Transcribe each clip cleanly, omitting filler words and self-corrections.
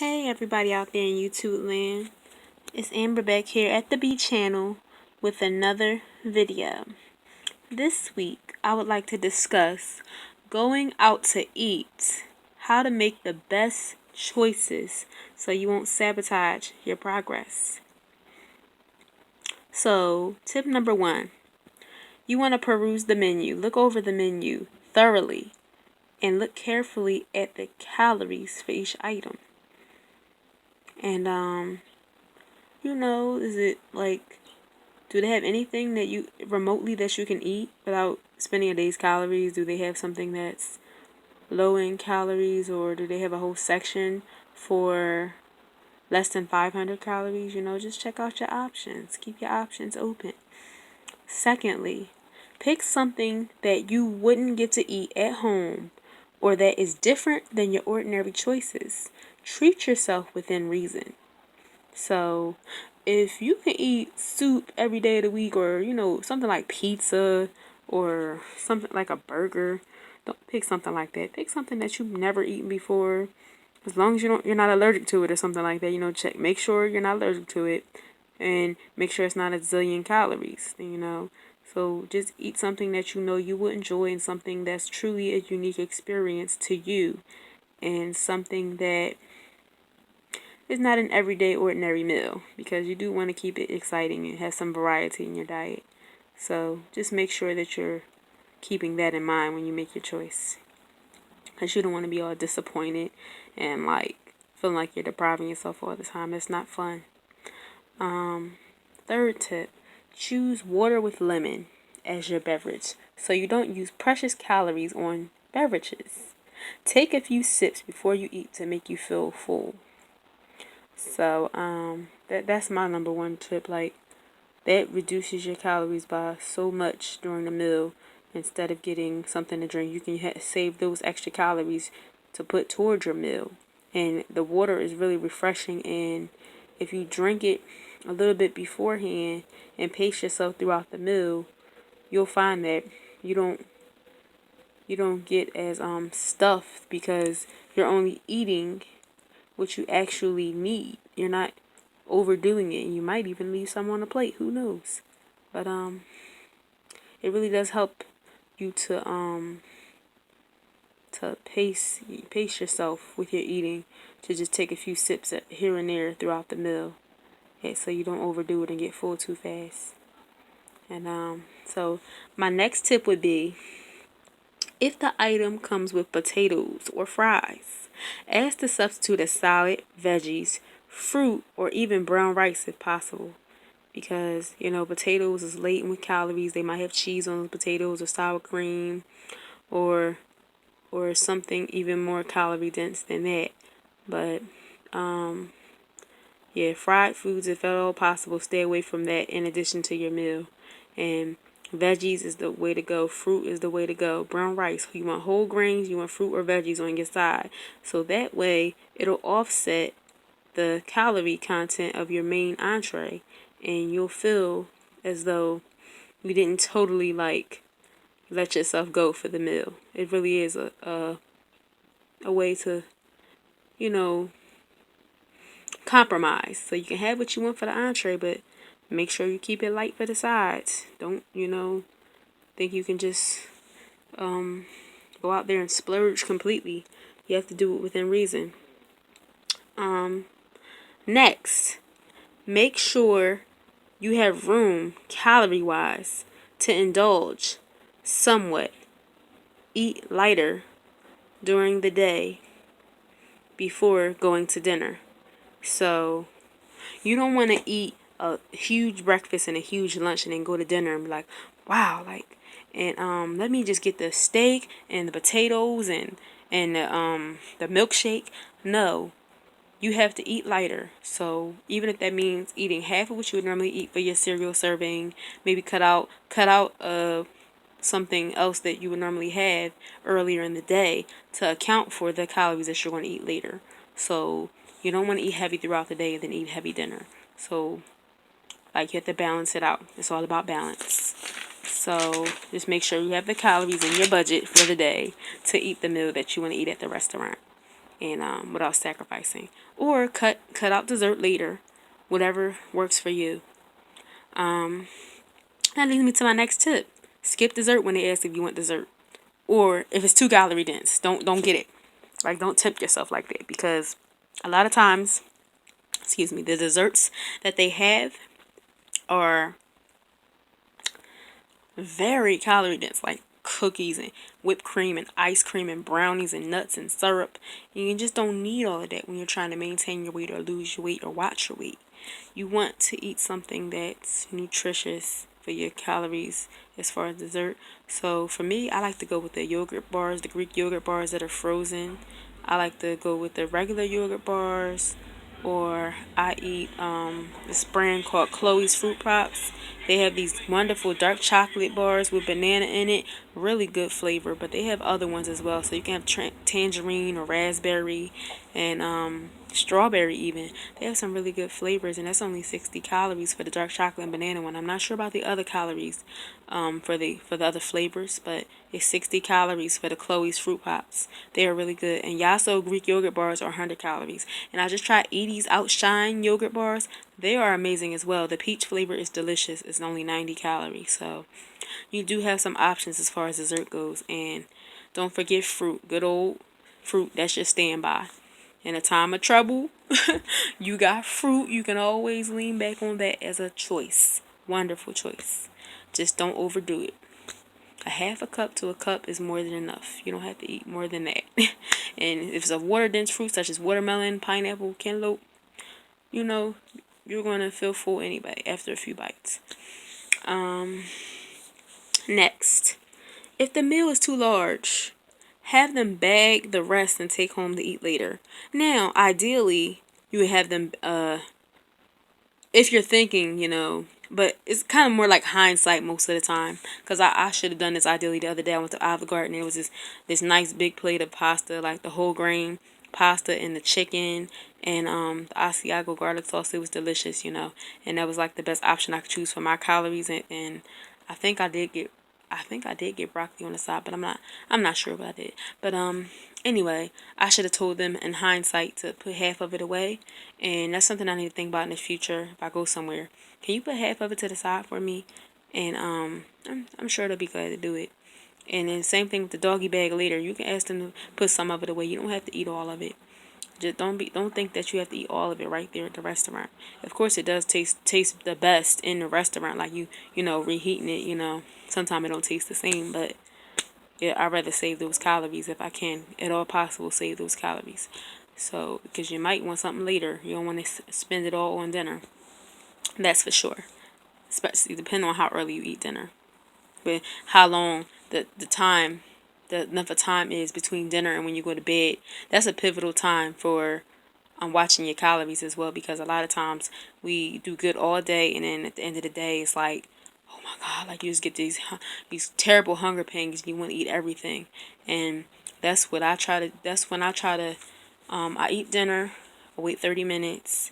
Hey everybody out there in YouTube land, it's Amber back here at the B channel with another video. This week I would like to discuss going out to eat, how to make the best choices so you won't sabotage your progress. So tip number 1, you want to peruse the menu, look over the menu thoroughly and look carefully at the calories for each item. And is it like, do they have anything that you remotely that you can eat without spending a day's calories? Do they have something that's low in calories, or do they have a whole section for less than 500 calories? Just check out your options. Keep your options open. Secondly, pick something that you wouldn't get to eat at home or that is different than your ordinary choices. Treat yourself within reason. So, if you can eat soup every day of the week, or something like pizza or something like a burger, don't pick something like that. Pick something that you've never eaten before. As long as you're not allergic to it or something like that, make sure you're not allergic to it, and make sure it's not a zillion calories. So just eat something that you will enjoy, and something that's truly a unique experience to you, and something that it's not an everyday ordinary meal, because you do want to keep it exciting and have some variety in your diet. So just make sure that you're keeping that in mind when you make your choice, because you don't want to be all disappointed and feeling like you're depriving yourself all the time. It's not fun. Third tip, choose water with lemon as your beverage so you don't use precious calories on beverages. Take a few sips before you eat to make you feel full. So that's my number one tip. That reduces your calories by so much during the meal. Instead of getting something to drink, you can save those extra calories to put towards your meal. And the water is really refreshing, and if you drink it a little bit beforehand and pace yourself throughout the meal, you'll find that you don't get as stuffed, because you're only eating what you actually need. You're not overdoing it, and you might even leave some on the plate. Who knows? But it really does help you to pace yourself with your eating, to just take a few sips here and there throughout the meal, so you don't overdo it and get full too fast. And so my next tip would be, if the item comes with potatoes or fries, ask to substitute a salad, veggies, fruit, or even brown rice if possible. Because, potatoes is laden with calories. They might have cheese on the potatoes, or sour cream, or something even more calorie dense than that. But fried foods, if at all possible, stay away from that in addition to your meal. And veggies is the way to go. Fruit is the way to go. Brown rice, you want whole grains, you want fruit or veggies on your side. So that way it'll offset the calorie content of your main entree, and you'll feel as though you didn't totally let yourself go for the meal. It really is a way to, compromise. So you can have what you want for the entree, but make sure you keep it light for the sides. Don't, think you can just go out there and splurge completely. You have to do it within reason. Next, make sure you have room, calorie-wise, to indulge somewhat. Eat lighter during the day before going to dinner. So you don't want to eat a huge breakfast and a huge lunch and then go to dinner and be like, wow, and let me just get the steak and the potatoes and the milkshake. No, you have to eat lighter. So even if that means eating half of what you would normally eat for your cereal serving, maybe cut out something else that you would normally have earlier in the day to account for the calories that you're going to eat later. So you don't want to eat heavy throughout the day and then eat heavy dinner. So you have to balance it out. It's all about balance. So just make sure you have the calories in your budget for the day to eat the meal that you want to eat at the restaurant. and without sacrificing. Or cut out dessert later, whatever works for you. That leads me to my next tip. Skip dessert when they ask if you want dessert. Or if it's too calorie dense, don't get it. Like, don't tempt yourself like that, because a lot of times, the desserts that they have are very calorie dense, like cookies and whipped cream and ice cream and brownies and nuts and syrup. And you just don't need all of that when you're trying to maintain your weight or lose your weight or watch your weight. You want to eat something that's nutritious for your calories as far as dessert. So for me, I like to go with the yogurt bars, the Greek yogurt bars that are frozen. I like to go with the regular yogurt bars, or I eat this brand called Chloe's Fruit Pops. They have these wonderful dark chocolate bars with banana in it, really good flavor. But they have other ones as well, so you can have tangerine or raspberry and strawberry even. They have some really good flavors, and that's only 60 calories for the dark chocolate and banana one. I'm not sure about the other calories for the other flavors, but it's 60 calories for the Chloe's Fruit Pops. They are really good. And Yasso Greek yogurt bars are 100 calories. And I just tried Edie's Outshine yogurt bars. They are amazing as well. The peach flavor is delicious. It's only 90 calories. So you do have some options as far as dessert goes. And don't forget fruit. Good old fruit. That's your standby. In a time of trouble, you got fruit. You can always lean back on that as a choice. Wonderful choice. Just don't overdo it. A half a cup to a cup is more than enough. You don't have to eat more than that. And if it's a water-dense fruit such as watermelon, pineapple, cantaloupe, you're going to feel full anyway after a few bites. Next, if the meal is too large, have them bag the rest and take home to eat later. Now, ideally, you would have them, if you're thinking, but it's kind of more like hindsight most of the time. Because I should have done this ideally the other day. I went to Olive Garden, and it was this nice big plate of pasta, like the whole grain pasta and the chicken and the Asiago garlic sauce. It was delicious, and that was like the best option I could choose for my calories. And I think I did get broccoli on the side, but I'm not sure what I did. But anyway, I should have told them in hindsight to put half of it away, and that's something I need to think about in the future if I go somewhere. Can you put half of it to the side for me? And I'm sure they'll be glad to do it. And then same thing with the doggy bag later. You can ask them to put some of it away. You don't have to eat all of it. Just don't think that you have to eat all of it right there at the restaurant. Of course, it does taste the best in the restaurant, like reheating it. Sometimes it don't taste the same, but yeah, I'd rather save those calories if I can, at all possible, save those calories. So because you might want something later, you don't want to spend it all on dinner. That's for sure. Especially depending on how early you eat dinner, but how long the enough of time is between dinner and when you go to bed. That's a pivotal time for watching your calories as well, because a lot of times we do good all day, and then at the end of the day it's like, oh my God, like you just get these terrible hunger pangs and you want to eat everything. And that's when I try to I eat dinner, I wait 30 minutes,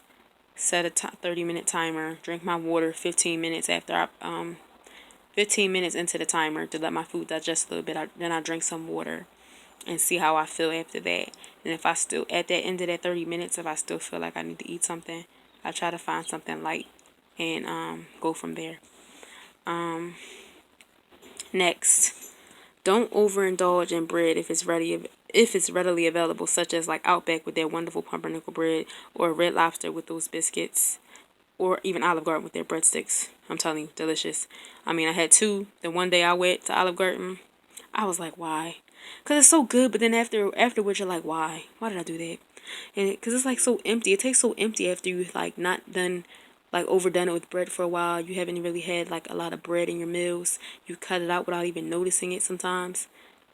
set a 30-minute timer, drink my water 15 minutes after 15 minutes into the timer to let my food digest a little bit. Then I drink some water and see how I feel after that. And if I still, at the end of that 30 minutes, if I still feel like I need to eat something, I try to find something light and go from there. Next, don't overindulge in bread if it's readily available, such as like Outback with their wonderful pumpernickel bread, or Red Lobster with those biscuits, or even Olive Garden with their breadsticks. I'm telling you, delicious. I mean, I had two. The one day I went to Olive Garden, I was like, why? Because it's so good, but then afterwards you're like, why? Why did I do that? And because it's like so empty. It tastes so empty after you like not done, like overdone it with bread for a while. You haven't really had like a lot of bread in your meals. You cut it out without even noticing it sometimes.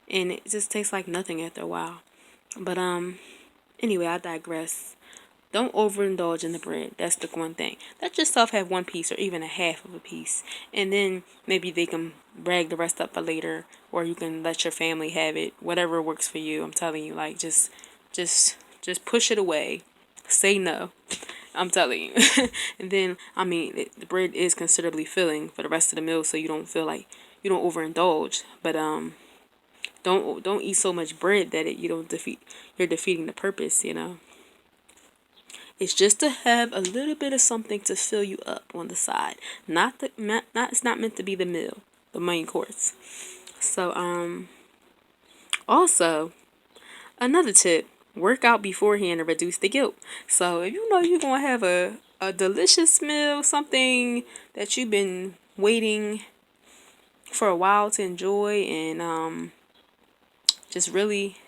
And it just tastes like nothing after a while. But anyway, I digress. Don't overindulge in the bread. That's the one thing. Let yourself have one piece or even a half of a piece. And then maybe they can brag the rest up for later. Or you can let your family have it. Whatever works for you. I'm telling you, like, just push it away. Say no. I'm telling you. And then, I mean, the bread is considerably filling for the rest of the meal, so you don't feel like you don't overindulge. But Don't eat so much bread that you're defeating the purpose, It's just to have a little bit of something to fill you up on the side. It's not meant to be the meal, the main course. So also another tip, work out beforehand to reduce the guilt. So if you know you're gonna have a delicious meal, something that you've been waiting for a while to enjoy, and just really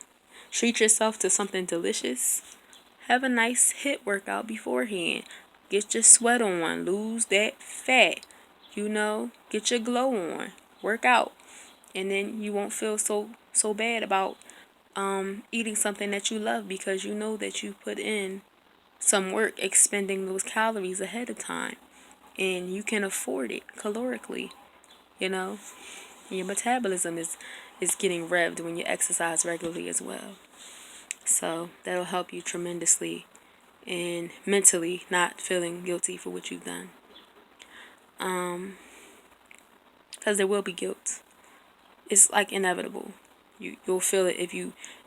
treat yourself to something delicious, have a nice HIIT workout beforehand. Get your sweat on, lose that fat, get your glow on, work out, and then you won't feel so bad about eating something that you love, because you know that you put in some work expending those calories ahead of time, and you can afford it calorically. Your metabolism is getting revved when you exercise regularly as well. So that'll help you tremendously, and mentally not feeling guilty for what you've done. Because there will be guilt. It's like inevitable. You'll feel it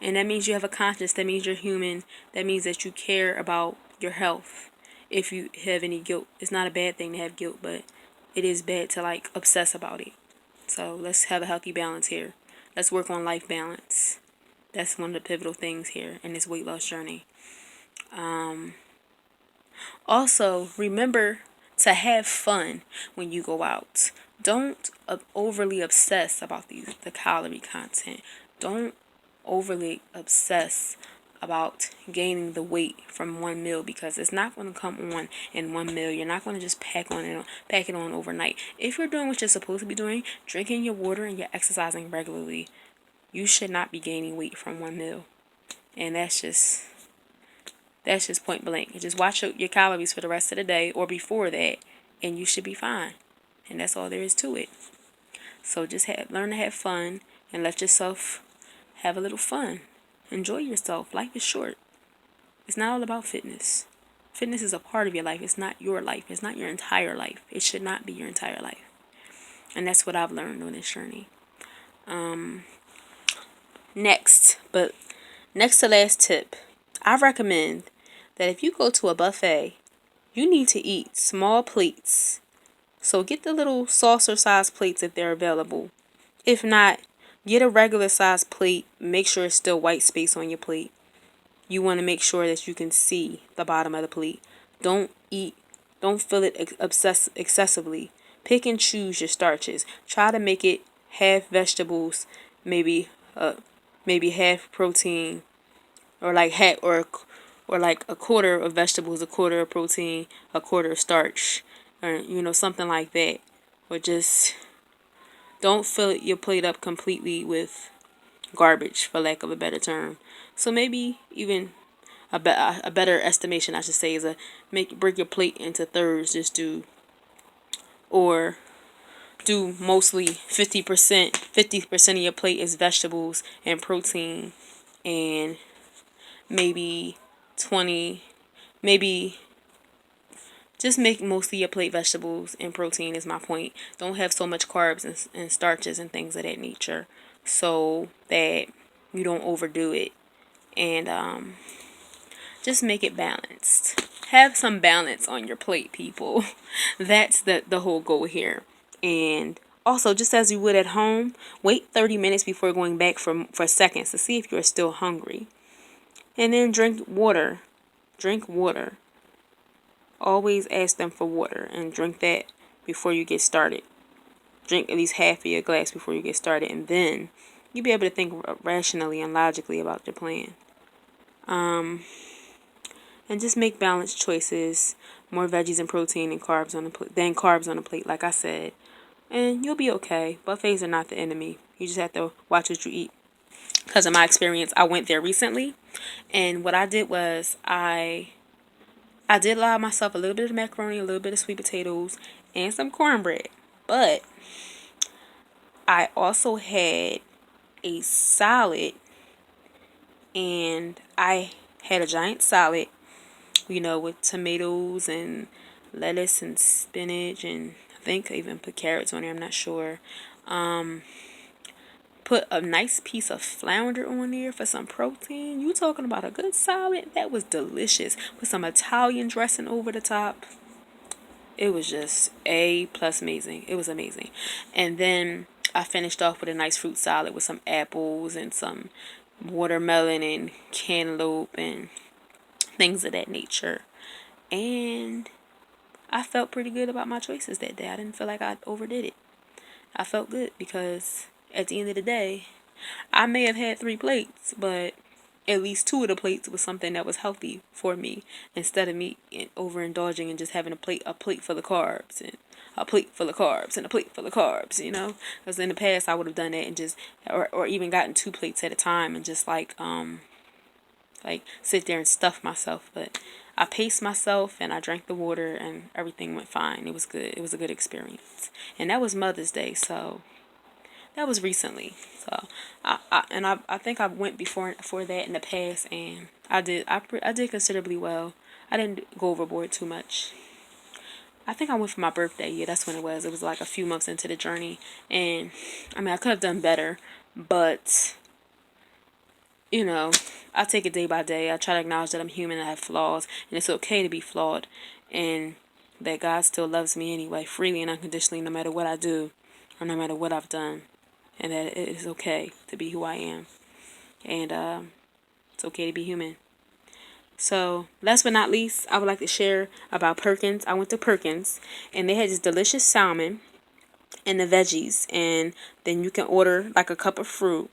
and that means you have a conscience. That means you're human. That means that you care about your health. If you have any guilt, it's not a bad thing to have guilt, but it is bad to obsess about it. So let's have a healthy balance here. Let's work on life balance. That's one of the pivotal things here in this weight loss journey. Also, remember to have fun when you go out. Don't overly obsess about the calorie content. Don't overly obsess about gaining the weight from one meal, because it's not going to come on in one meal. You're not going to just pack it on overnight. If you're doing what you're supposed to be doing, drinking your water and you're exercising regularly, you should not be gaining weight from one meal. And that's just point blank. You just watch your calories for the rest of the day or before that, and you should be fine. And that's all there is to it. So just learn to have fun and let yourself have a little fun. Enjoy yourself. Life is short. It's not all about fitness. Fitness is a part of your life. It's not your life. It's not your entire life. It should not be your entire life. And that's what I've learned on this journey. Next to last tip, I recommend that if you go to a buffet, you need to eat small plates. So get the little saucer size plates if they're available. If not, get a regular size plate. Make sure it's still white space on your plate. You want to make sure that you can see the bottom of the plate. Don't fill it excessively. Pick and choose your starches. Try to make it half vegetables, maybe half protein, or like a quarter of vegetables, a quarter of protein, a quarter of starch, or something like that. Or just don't fill your plate up completely with garbage, for lack of a better term. So maybe even a better estimation, I should say, is break your plate into thirds. Do mostly 50% of your plate is vegetables and protein, and maybe just make mostly your plate vegetables and protein is my point. Don't have so much carbs and starches and things of that nature, so that you don't overdo it. And just make it balanced. Have some balance on your plate, people. That's the whole goal here. And also, just as you would at home, wait 30 minutes before going back for seconds to see if you're still hungry. And then drink water. Drink water. Always ask them for water and drink that before you get started. Drink at least half of your glass before you get started, and then you'll be able to think rationally and logically about your plan. And just make balanced choices. More veggies and protein and carbs on the plate, like I said. And you'll be okay. Buffets are not the enemy. You just have to watch what you eat. Because of my experience, I went there recently, and what I did was I did allow myself a little bit of macaroni, a little bit of sweet potatoes, and some cornbread. But I also had a salad, and I had a giant salad, with tomatoes and lettuce and spinach, and I think I even put carrots on there, I'm not sure. Put put a nice piece of flounder on there for some protein. You talking about a good solid? That was delicious. With some Italian dressing over the top. It was just A plus amazing. It was amazing. And then I finished off with a nice fruit salad with some apples and some watermelon and cantaloupe and things of that nature. And I felt pretty good about my choices that day. I didn't feel like I overdid it. I felt good because at the end of the day, I may have had 3 plates, but at least 2 of the plates was something that was healthy for me, instead of me overindulging and just having a plate full of carbs and a plate full of carbs and a plate full of carbs, you know. Because in the past I would have done that and just or even gotten 2 plates at a time and just like sit there and stuff myself. But I paced myself and I drank the water and everything went fine. It was good. It was a good experience. And that was Mother's Day, so that was recently. So I think I went before for that in the past, and I did considerably well. I didn't go overboard too much. I think I went for my birthday. Yeah, that's when it was. It was like a few months into the journey, and I mean I could have done better, but you know, I take it day by day. I try to acknowledge that I'm human and I have flaws, and it's okay to be flawed, and that God still loves me anyway, freely and unconditionally, no matter what I do or no matter what I've done, and that it is okay to be who I am, and it's okay to be human. So, last but not least, I would like to share about Perkins. I went to Perkins, and they had this delicious salmon and the veggies, and then you can order like a cup of fruit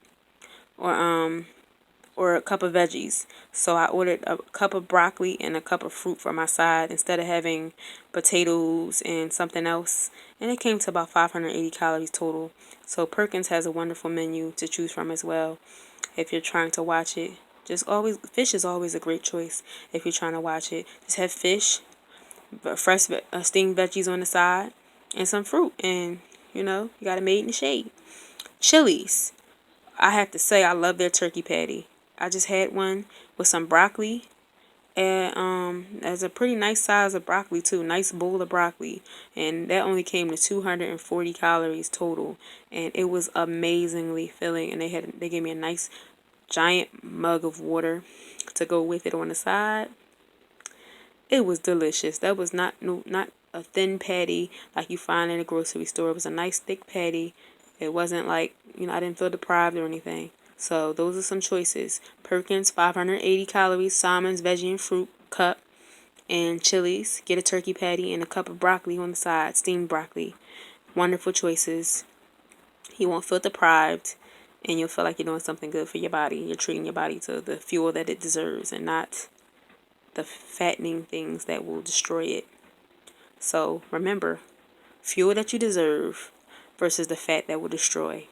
or a cup of veggies. So I ordered a cup of broccoli and a cup of fruit for my side instead of having potatoes and something else. And it came to about 580 calories total. So Perkins has a wonderful menu to choose from as well if you're trying to watch it. Fish is always a great choice if you're trying to watch it. Just have fish, fresh steamed veggies on the side, and some fruit. And, you got it made in the shade. Chili's. I have to say, I love their turkey patty. I just had one with some broccoli, and there's a pretty nice size of broccoli too, nice bowl of broccoli, and that only came to 240 calories total, and it was amazingly filling. And they gave me a nice giant mug of water to go with it on the side. It was delicious. That was not a thin patty like you find in a grocery store. It was a nice thick patty. It wasn't like, I didn't feel deprived or anything. So those are some choices. Perkins, 580 calories, Simon's veggie and fruit cup, and Chili's, get a turkey patty and a cup of broccoli on the side, steamed broccoli. Wonderful choices. You won't feel deprived, and you'll feel like you're doing something good for your body. You're treating your body to the fuel that it deserves and not the fattening things that will destroy it. So remember, fuel that you deserve versus the fat that will destroy.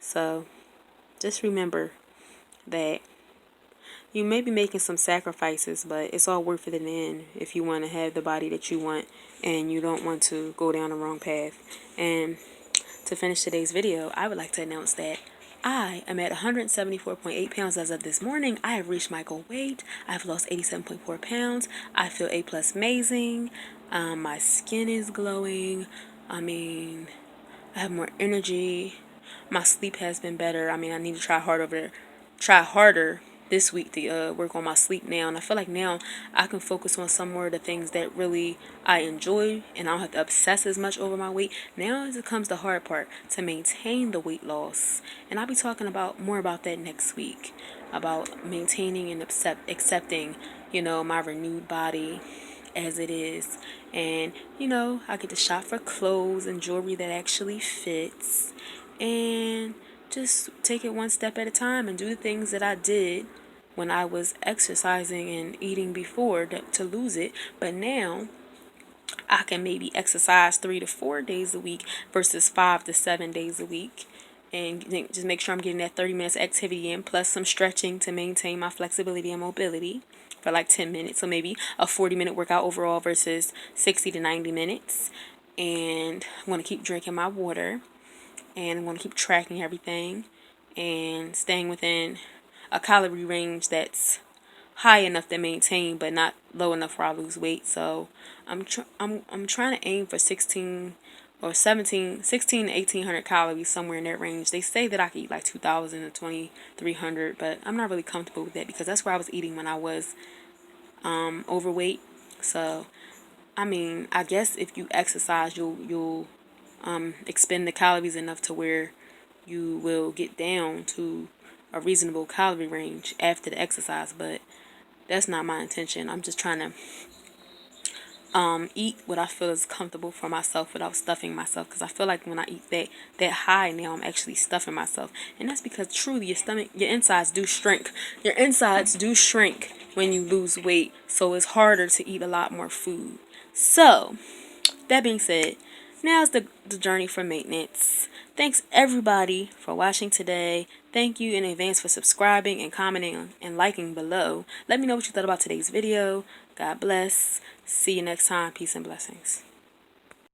So just remember that you may be making some sacrifices, but it's all worth it in the end if you want to have the body that you want and you don't want to go down the wrong path. And to finish today's video, I would like to announce that I am at 174.8 pounds as of this morning. I have reached my goal weight. I have lost 87.4 pounds. I feel A+ amazing. My skin is glowing. I have more energy. My sleep has been better. I need to try harder this week to work on my sleep now. And I feel like now I can focus on some more of the things that really I enjoy, and I don't have to obsess as much over my weight. Now it comes the hard part, to maintain the weight loss. And I'll be talking more about that next week, about maintaining and accepting, my renewed body as it is. And, I get to shop for clothes and jewelry that actually fits, and just take it one step at a time and do the things that I did when I was exercising and eating before to lose it. But now I can maybe exercise 3 to 4 days a week versus 5 to 7 days a week. And just make sure I'm getting that 30 minutes activity in, plus some stretching to maintain my flexibility and mobility for like 10 minutes. So maybe a 40-minute workout overall versus 60 to 90 minutes. And I'm going to keep drinking my water. And I'm going to keep tracking everything and staying within a calorie range that's high enough to maintain, but not low enough where I lose weight. So I'm trying to aim for or 16 to 1800 calories, somewhere in that range. They say that I could eat like 2000 to 2300, but I'm not really comfortable with that because that's where I was eating when I was overweight. So I mean, I guess if you exercise, you'll expend the calories enough to where you will get down to a reasonable calorie range after the exercise, but that's not my intention. I'm just trying to eat what I feel is comfortable for myself without stuffing myself, because I feel like when I eat that high now, I'm actually stuffing myself, and that's because truly your insides do shrink. Your insides do shrink when you lose weight, so it's harder to eat a lot more food. So that being said, now's the journey for maintenance. Thanks everybody for watching today. Thank you in advance for subscribing and commenting and liking below. Let me know what you thought about today's video. God bless. See you next time. Peace and blessings.